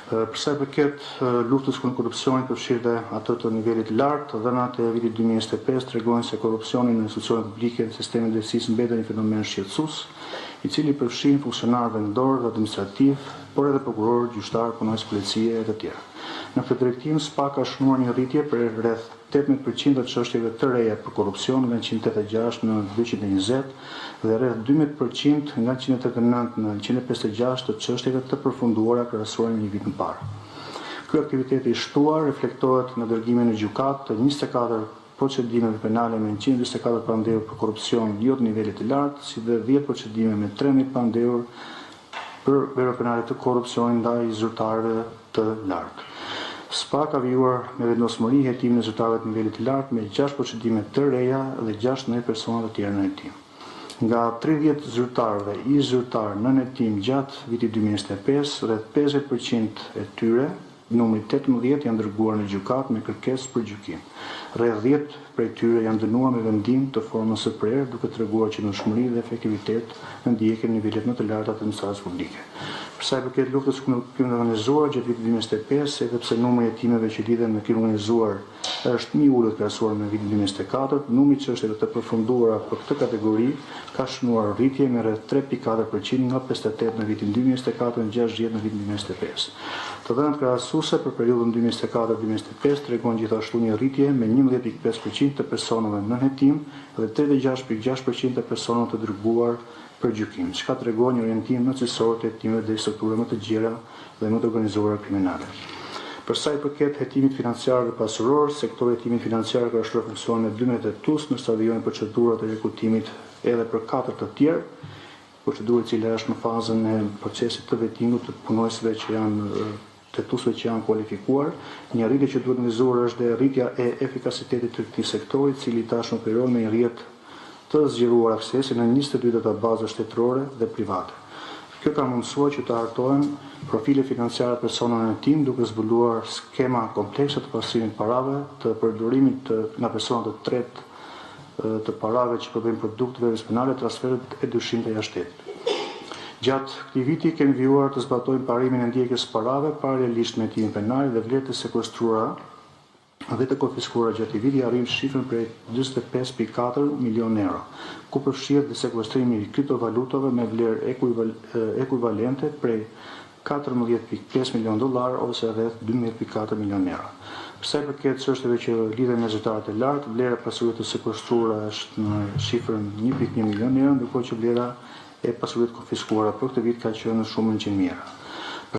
Përsa i përket luftës kundër korrupsionit përfshirë dhe ato të nivelit lartë, dhënat e vitit 2025 tregojnë se korrupsioni në institucionet publike dhe sistemin e drejtësisë mbetet një fenomen shqetësues, i cili përfshin funksionar vendor dhe administrativ, por edhe prokuror, gjyqtar, punonjës policie e të tjerë. Në këtë drejtim, SPA ka shënuar një rritje për rreth 18% të çështjeve të reja për korrupsion nga 186 në 220 dhe rreth 12% nga 189 në 156 të çështjeve të përfunduara krahasuar me një vit më parë. Ky aktivitet i shtuar reflektohet në dërgimin në gjykatë të 24 procedimeve penale me 124 pandehur për korrupsion jo të nivelit të lartë, si dhe 10 procedime me 13 pandehur për vepra penale të korrupsionit ndaj zyrtarëve të lartë. SPA ka vijuar me vendosmëri hetimin e zyrtarëve të nivelit të lartë me 6 procedime të reja dhe 16 persona të tjerë në hetim. Nga 30 zyrtarëve i zyrtar në hetim gjatë vitit 2025, rreth 50% e tyre, numri 18 janë dërguar në gjykatë me kërkesë për gjykim. Rreth 10 prej tyre janë dënuar me vendim të formës së prerë, duke treguar qëndrueshmëri dhe efektivitet në ndjekjen e nivelit më të lartë të administratës publike. Përsa i përket luftës kundër krimit organizuar gjatë vitit 2025, edhe pse numri i hetimeve që lidhen me krimin organizuar është më i ulët krahasuar me vitin 2024, numri i çështjeve të përfunduara për këtë kategori ka shënuar rritje me rreth 3.4% nga 58 në vitin 2024 në 60 në vitin 2025. Të dhënat krahasuese për periudhën 2024-2025 tregojnë gjithashtu një rritje me 11.5% të personave në hetim dhe 36.6% të personave të dërguar për gjykim, çka tregon një orientim më cilësor të hetimeve dhe strukturave më të gjera dhe më të organizuara kriminale. Për sa i përket hetimit financiar dhe pasuror, sektori i hetimit financiar ka shtruar funksionin me 12 hetues, ndërsa vijojnë procedurat e rekutimit edhe për 4 të tjerë, procedurë e cila është në fazën e procesit të vetingut të punonjësve që janë hetuesve që janë kualifikuar. Një rritje që duhet ndërzuar është dhe rritja e efikasitetit të këtij sektori, i cili tashmë operon me një rrjet të zgjeruar aksesi në 22 databaza shtetërore dhe private. Kjo ka mundësuar që të hartohen profile financiare personave në hetim, duke zbuluar skema komplekse të pasrimit parave, të përdorimit nga persona të tretë të parave që përbëjnë produkteve penale, transferit e dyshim të jashtëtit. Gjatë këtij viti kemi vijuar të zbatojmë parimin e ndjekjes parave paralelisht me hetimin penal dhe vlerët e sekuestruara dhe të konfiskuara gjatë këtij viti arrin shifrën prej 45.4 milion euro, ku përfshihet dhe sekuestrimi i kriptovalutave me vlerë ekuivalente prej 14.5 milion dollar ose rreth 12.4 milion euro. Përsa i përket çështjeve që lidhen me zyrtarët e lartë, vlera e pasurive të sekuestruara është në shifrën 1.1 milion euro, ndërkohë që vlera e pasurive të konfiskuara për këtë vit ka qenë në shumën 100 mijë euro.